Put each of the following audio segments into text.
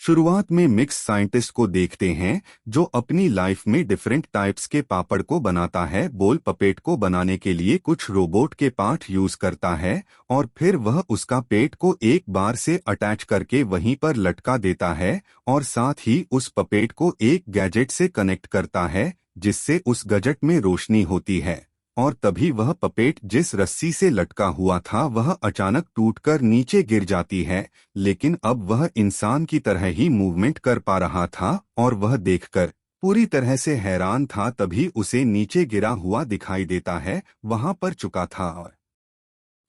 शुरुआत में mix scientist को देखते हैं जो अपनी लाइफ में डिफरेंट टाइप्स के पापड़ को बनाता है। बोल पपेट को बनाने के लिए कुछ रोबोट के पार्ट यूज करता है और फिर वह उसका पेट को एक बार से अटैच करके वहीं पर लटका देता है और साथ ही उस पपेट को एक गैजेट से कनेक्ट करता है जिससे उस गैजेट में रोशनी होती है और तभी वह पपेट जिस रस्सी से लटका हुआ था वह अचानक टूटकर नीचे गिर जाती है। लेकिन अब वह इंसान की तरह ही मूवमेंट कर पा रहा था और वह देखकर पूरी तरह से हैरान था। तभी उसे नीचे गिरा हुआ दिखाई देता है, वहां पर चुका था और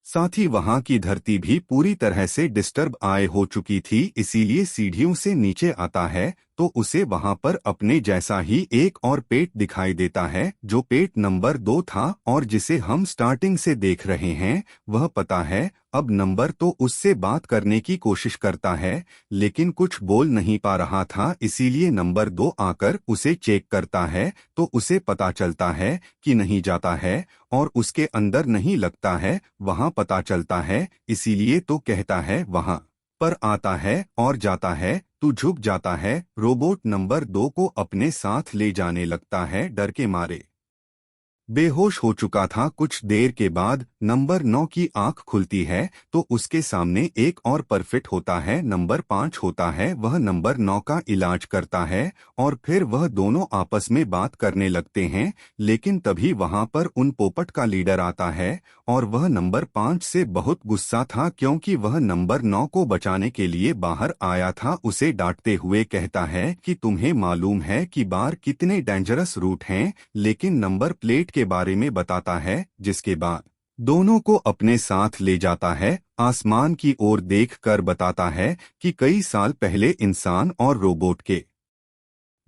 साथ ही वहां की धरती भी पूरी तरह से डिस्टर्ब आए हो चुकी थी। इसीलिए सीढ़ियों से नीचे आता है तो उसे वहां पर अपने जैसा ही एक और पेट दिखाई देता है जो पेट नंबर 2 था और जिसे हम स्टार्टिंग से देख रहे हैं। वह पता है अब नंबर तो उससे बात करने की कोशिश करता है लेकिन कुछ बोल नहीं पा रहा था। इसीलिए नंबर 2 आकर उसे चेक करता है तो उसे पता चलता है कि नहीं जाता है और उसके अंदर नहीं लगता है, वहां पता चलता है। इसीलिए तो कहता है वहां पर आता है और जाता है। तू झुक जाता है। रोबोट नंबर 2 को अपने साथ ले जाने लगता है। डर के मारे बेहोश हो चुका था। कुछ देर के बाद नंबर 9 की आंख खुलती है तो उसके सामने एक और परफेक्ट होता है। नंबर 5 होता है। वह नंबर 9 का इलाज करता है और फिर वह दोनों आपस में बात करने लगते हैं। लेकिन तभी वहां पर उन पोपट का लीडर आता है और वह नंबर 5 से बहुत गुस्सा था क्योंकि वह नंबर 9 को बचाने के लिए बाहर आया था। उसे डांटते हुए कहता है कि तुम्हें मालूम है कि बार कितने डेंजरस रूट हैं, लेकिन नंबर प्लेट के बारे में बताता है। जिसके बाद दोनों को अपने साथ ले जाता है। आसमान की ओर देखकर बताता है कि कई साल पहले इंसान और रोबोट के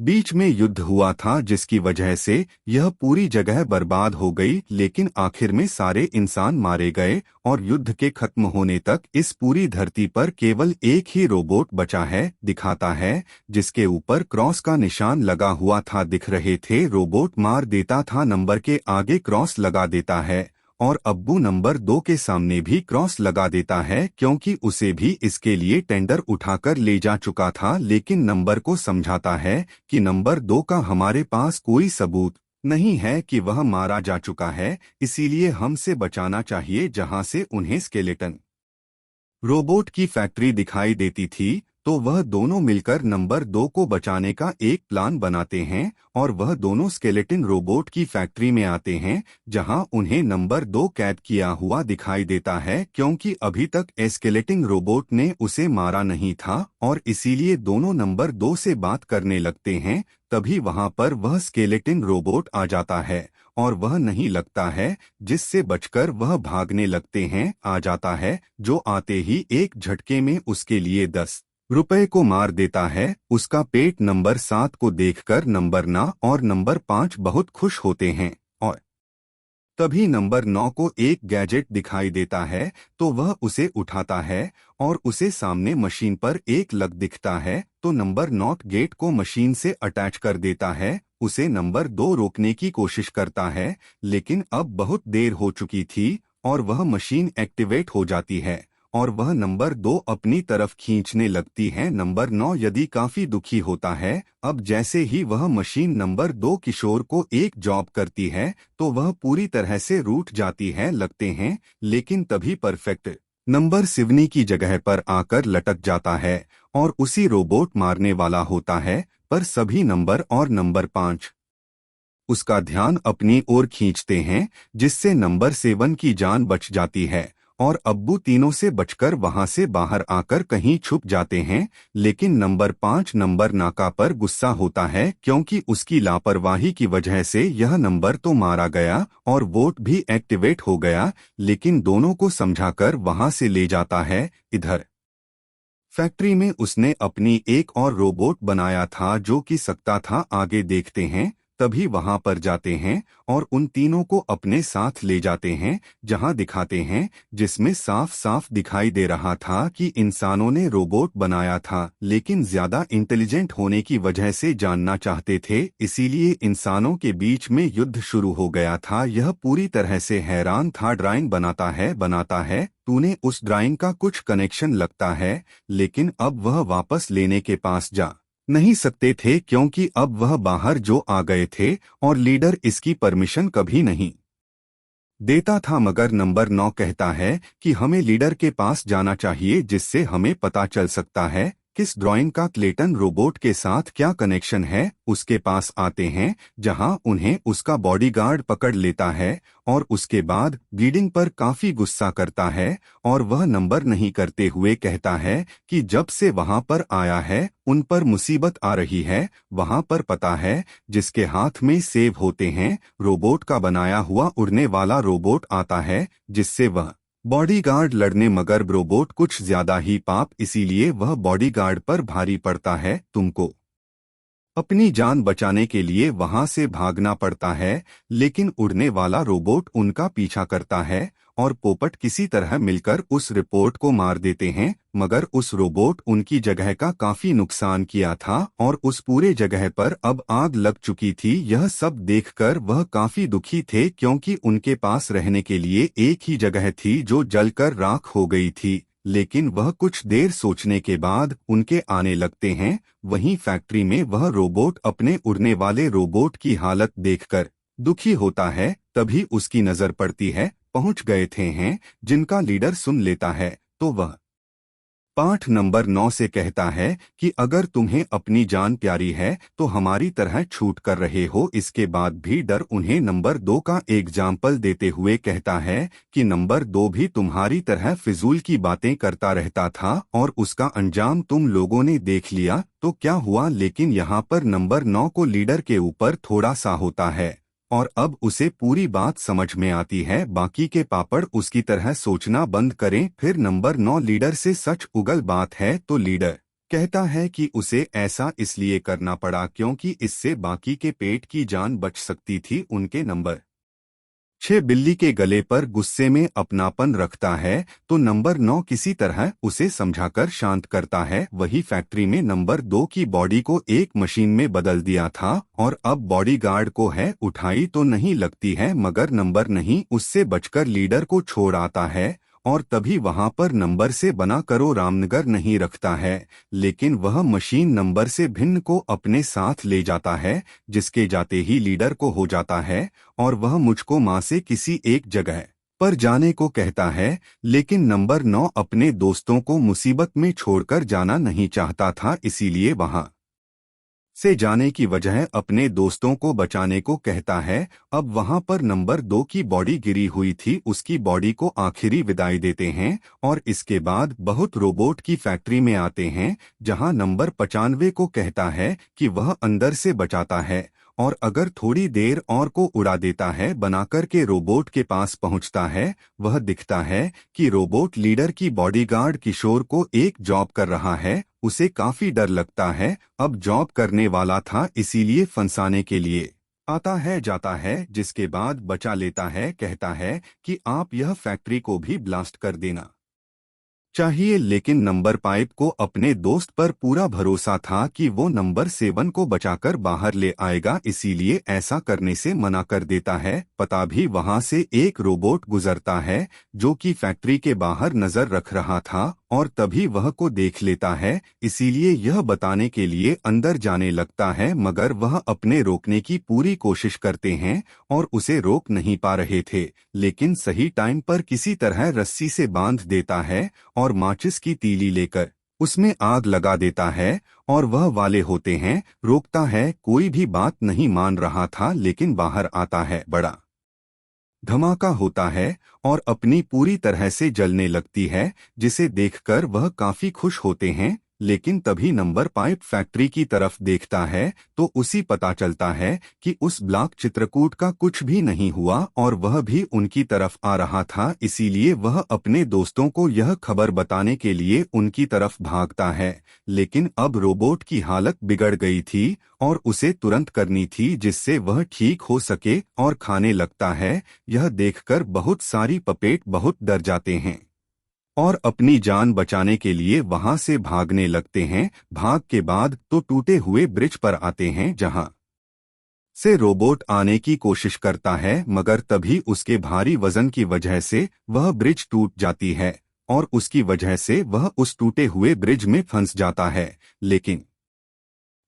बीच में युद्ध हुआ था जिसकी वजह से यह पूरी जगह बर्बाद हो गई। लेकिन आखिर में सारे इंसान मारे गए और युद्ध के खत्म होने तक इस पूरी धरती पर केवल एक ही रोबोट बचा है। दिखाता है जिसके ऊपर क्रॉस का निशान लगा हुआ था। दिख रहे थे रोबोट मार देता था, नंबर के आगे क्रॉस लगा देता है और अब्बू नंबर 2 के सामने भी क्रॉस लगा देता है क्योंकि उसे भी इसके लिए टेंडर उठाकर ले जा चुका था। लेकिन नंबर को समझाता है कि नंबर 2 का हमारे पास कोई सबूत नहीं है कि वह मारा जा चुका है, इसीलिए हमसे बचाना चाहिए। जहां से उन्हें स्केलेटन रोबोट की फैक्ट्री दिखाई देती थी तो वह दोनों मिलकर नंबर 2 को बचाने का एक प्लान बनाते हैं और वह दोनों स्केलेटन रोबोट की फैक्ट्री में आते हैं जहां उन्हें नंबर 2 कैद किया हुआ दिखाई देता है क्योंकि अभी तक स्केलेटन रोबोट ने उसे मारा नहीं था और इसीलिए दोनों नंबर 2 से बात करने लगते हैं। तभी वहां पर वह स्केलेटन रोबोट आ जाता है और वह नहीं लगता है जिससे बचकर वह भागने लगते हैं। आ जाता है जो आते ही एक झटके में उसके लिए 10 रुपए को मार देता है। उसका पेट नंबर 7 को देखकर नंबर 9 और नंबर 5 बहुत खुश होते हैं और तभी नंबर 9 को एक गैजेट दिखाई देता है तो वह उसे उठाता है और उसे सामने मशीन पर एक लग दिखता है तो नंबर 9 गेट को मशीन से अटैच कर देता है। उसे नंबर 2 रोकने की कोशिश करता है लेकिन अब बहुत देर हो चुकी थी और वह मशीन एक्टिवेट हो जाती है और वह नंबर 2 अपनी तरफ खींचने लगती है। नंबर 9 यदि काफी दुखी होता है। अब जैसे ही वह मशीन नंबर 2 किशोर को एक जॉब करती है तो वह पूरी तरह से रूठ जाती है लगते हैं। लेकिन तभी परफेक्ट नंबर सिवनी की जगह पर आकर लटक जाता है और उसी रोबोट मारने वाला होता है। पर सभी नंबर और नंबर 5 उसका ध्यान अपनी ओर खींचते हैं जिससे नंबर 7 की जान बच जाती है और अब्बू तीनों से बचकर वहां से बाहर आकर कहीं छुप जाते हैं। लेकिन नंबर 5 नंबर नाका पर गुस्सा होता है क्योंकि उसकी लापरवाही की वजह से यह नंबर तो मारा गया और वोट भी एक्टिवेट हो गया। लेकिन दोनों को समझाकर वहां से ले जाता है। इधर फैक्ट्री में उसने अपनी एक और रोबोट बनाया था जो कि सकता था। आगे देखते हैं तभी वहां पर जाते हैं और उन तीनों को अपने साथ ले जाते हैं, जहां दिखाते हैं, जिसमें साफ साफ दिखाई दे रहा था कि इंसानों ने रोबोट बनाया था, लेकिन ज्यादा इंटेलिजेंट होने की वजह से जानना चाहते थे, इसीलिए इंसानों के बीच में युद्ध शुरू हो गया था। यह पूरी तरह से हैरान था। ड्राइंग बनाता है, तूने उस ड्राइंग का कुछ कनेक्शन लगता है, लेकिन अब वह वापस लेने के पास जा नहीं सकते थे क्योंकि अब वह बाहर जो आ गए थे और लीडर इसकी परमिशन कभी नहीं देता था। मगर नंबर 9 कहता है कि हमें लीडर के पास जाना चाहिए, जिससे हमें पता चल सकता है किस ड्राइंग का क्लेटन रोबोट के साथ क्या कनेक्शन है। उसके पास आते हैं, जहां उन्हें उसका बॉडीगार्ड पकड़ लेता है और उसके बाद ब्लीडिंग पर काफी गुस्सा करता है और वह नंबर नहीं करते हुए कहता है कि जब से वहां पर आया है उन पर मुसीबत आ रही है। वहां पर पता है जिसके हाथ में सेब होते हैं, रोबोट का बनाया हुआ उड़ने वाला रोबोट आता है, जिससे वह बॉडीगार्ड लड़ने, मगर रोबोट कुछ ज्यादा ही पाप, इसीलिए वह बॉडीगार्ड पर भारी पड़ता है। तुमको अपनी जान बचाने के लिए वहां से भागना पड़ता है, लेकिन उड़ने वाला रोबोट उनका पीछा करता है और पोपट किसी तरह मिलकर उस रिपोर्ट को मार देते हैं। मगर उस रोबोट उनकी जगह का काफी नुकसान किया था और उस पूरे जगह पर अब आग लग चुकी थी। यह सब देखकर वह काफी दुखी थे, क्योंकि उनके पास रहने के लिए एक ही जगह थी जो जलकर राख हो गई थी। लेकिन वह कुछ देर सोचने के बाद उनके आने लगते हैं। वहीं फैक्ट्री में वह रोबोट अपने उड़ने वाले रोबोट की हालत देखकर दुखी होता है। तभी उसकी नजर पड़ती है पहुंच गए थे हैं, जिनका लीडर सुन लेता है तो वह पाठ नंबर 9 से कहता है कि अगर तुम्हें अपनी जान प्यारी है तो हमारी तरह छूट कर रहे हो। इसके बाद भी डर उन्हें नंबर 2 का एग्जाम्पल देते हुए कहता है कि नंबर 2 भी तुम्हारी तरह फिजूल की बातें करता रहता था और उसका अंजाम तुम लोगों ने देख लिया तो क्या हुआ। लेकिन यहाँ पर नंबर 9 को लीडर के ऊपर थोड़ा सा होता है और अब उसे पूरी बात समझ में आती है। बाकी के पापड़ उसकी तरह सोचना बंद करें। फिर नंबर 9 लीडर से सच उगल बात है तो लीडर कहता है कि उसे ऐसा इसलिए करना पड़ा क्योंकि इससे बाकी के पेट की जान बच सकती थी। उनके नंबर 6 बिल्ली के गले पर गुस्से में अपनापन रखता है तो नंबर 9 किसी तरह उसे समझाकर शांत करता है। वही फैक्ट्री में नंबर 2 की बॉडी को एक मशीन में बदल दिया था और अब बॉडीगार्ड को है उठाई तो नहीं लगती है, मगर नंबर नहीं उससे बचकर लीडर को छोड़ आता है और तभी वहां पर नंबर से बना करो रामनगर नहीं रखता है, लेकिन वह मशीन नंबर से भिन्न को अपने साथ ले जाता है, जिसके जाते ही लीडर को हो जाता है और वह मुझको माँ से किसी एक जगह पर जाने को कहता है। लेकिन नंबर 9 अपने दोस्तों को मुसीबत में छोड़कर जाना नहीं चाहता था, इसीलिए वहां से जाने की वजह अपने दोस्तों को बचाने को कहता है। अब वहां पर नंबर 2 की बॉडी गिरी हुई थी, उसकी बॉडी को आखिरी विदाई देते हैं और इसके बाद बहुत रोबोट की फैक्ट्री में आते हैं, जहां नंबर 95 को कहता है कि वह अंदर से बचाता है और अगर थोड़ी देर और को उड़ा देता है। बनाकर के रोबोट के पास पहुंचता है, वह दिखता है कि रोबोट लीडर की बॉडीगार्ड किशोर को एक जॉब कर रहा है। उसे काफी डर लगता है, अब जॉब करने वाला था इसीलिए फंसाने के लिए आता है जाता है, जिसके बाद बचा लेता है। कहता है कि आप यह फैक्ट्री को भी ब्लास्ट कर देना चाहिए। लेकिन नंबर 5 को अपने दोस्त पर पूरा भरोसा था कि वो नंबर 7 को बचाकर बाहर ले आएगा, इसीलिए ऐसा करने से मना कर देता है। पता भी वहां से एक रोबोट गुजरता है जो कि फैक्ट्री के बाहर नजर रख रहा था और तभी वह को देख लेता है, इसीलिए यह बताने के लिए अंदर जाने लगता है, मगर वह अपने रोकने की पूरी कोशिश करते हैं और उसे रोक नहीं पा रहे थे। लेकिन सही टाइम पर किसी तरह रस्सी से बांध देता है और माचिस की तीली लेकर उसमें आग लगा देता है और वह वाले होते हैं रोकता है। कोई भी बात नहीं मान रहा था, लेकिन बाहर आता है, बड़ा धमाका होता है और अपनी पूरी तरह से जलने लगती है, जिसे देखकर वह काफी खुश होते हैं। लेकिन तभी नंबर पाइप फैक्ट्री की तरफ देखता है तो उसी पता चलता है कि उस ब्लॉक चित्रकूट का कुछ भी नहीं हुआ और वह भी उनकी तरफ आ रहा था। इसीलिए वह अपने दोस्तों को यह खबर बताने के लिए उनकी तरफ भागता है। लेकिन अब रोबोट की हालत बिगड़ गई थी और उसे तुरंत करनी थी जिससे वह ठीक हो सके और खाने लगता है। यह देखकर बहुत सारी पपेट बहुत डर जाते हैं और अपनी जान बचाने के लिए वहां से भागने लगते हैं। भाग के बाद तो टूटे हुए ब्रिज पर आते हैं जहां से रोबोट आने की कोशिश करता है, मगर तभी उसके भारी वजन की वजह से वह ब्रिज टूट जाती है और उसकी वजह से वह उस टूटे हुए ब्रिज में फंस जाता है। लेकिन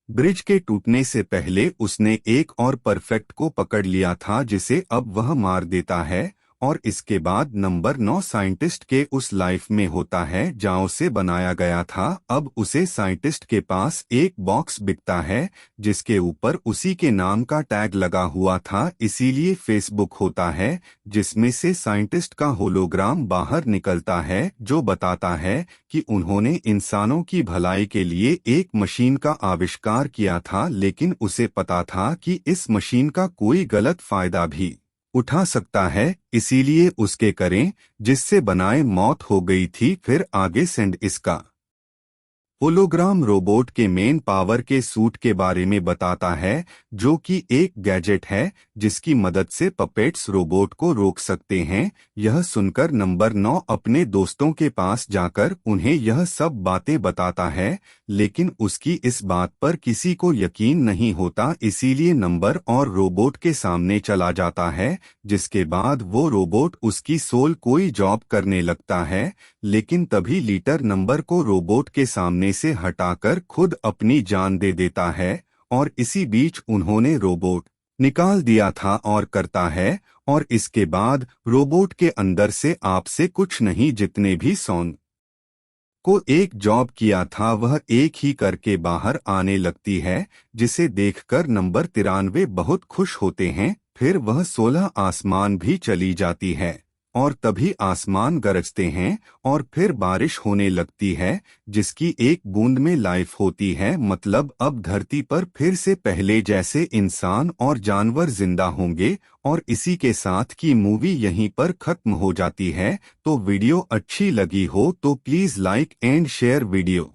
ब्रिज के टूटने से पहले उसने एक और परफेक्ट को पकड़ लिया था जिसे अब वह मार देता है। और इसके बाद नंबर 9 साइंटिस्ट के उस लाइफ में होता है जहाँ से बनाया गया था। अब उसे साइंटिस्ट के पास एक बॉक्स बिकता है जिसके ऊपर उसी के नाम का टैग लगा हुआ था, इसीलिए फेसबुक होता है जिसमें से साइंटिस्ट का होलोग्राम बाहर निकलता है जो बताता है कि उन्होंने इंसानों की भलाई के लिए एक मशीन का आविष्कार किया था, लेकिन उसे पता था कि इस मशीन का कोई गलत फायदा भी उठा सकता है, इसीलिए उसके करें जिससे बनाए मौत हो गई थी। फिर आगे सेंड इसका होलोग्राम रोबोट के मेन पावर के सूट के बारे में बताता है जो कि एक गैजेट है जिसकी मदद से पपेट्स रोबोट को रोक सकते हैं। यह सुनकर नंबर 9 अपने दोस्तों के पास जाकर उन्हें यह सब बातें बताता है, लेकिन उसकी इस बात पर किसी को यकीन नहीं होता, इसीलिए नंबर और रोबोट के सामने चला जाता है। जिसके बाद वो रोबोट उसकी सोल कोई जॉब करने लगता है, लेकिन तभी लीटर नंबर को रोबोट के सामने से हटाकर खुद अपनी जान दे देता है और इसी बीच उन्होंने रोबोट निकाल दिया था और करता है। और इसके बाद रोबोट के अंदर से आपसे कुछ नहीं, जितने भी सोन को एक जॉब किया था वह एक ही करके बाहर आने लगती है, जिसे देखकर नंबर 93 बहुत खुश होते हैं। फिर वह 16 आसमान भी चली जाती है और तभी आसमान गरजते हैं और फिर बारिश होने लगती है जिसकी एक बूंद में लाइफ होती है। मतलब अब धरती पर फिर से पहले जैसे इंसान और जानवर जिंदा होंगे। और इसी के साथ की मूवी यहीं पर खत्म हो जाती है। तो वीडियो अच्छी लगी हो तो please like and share video.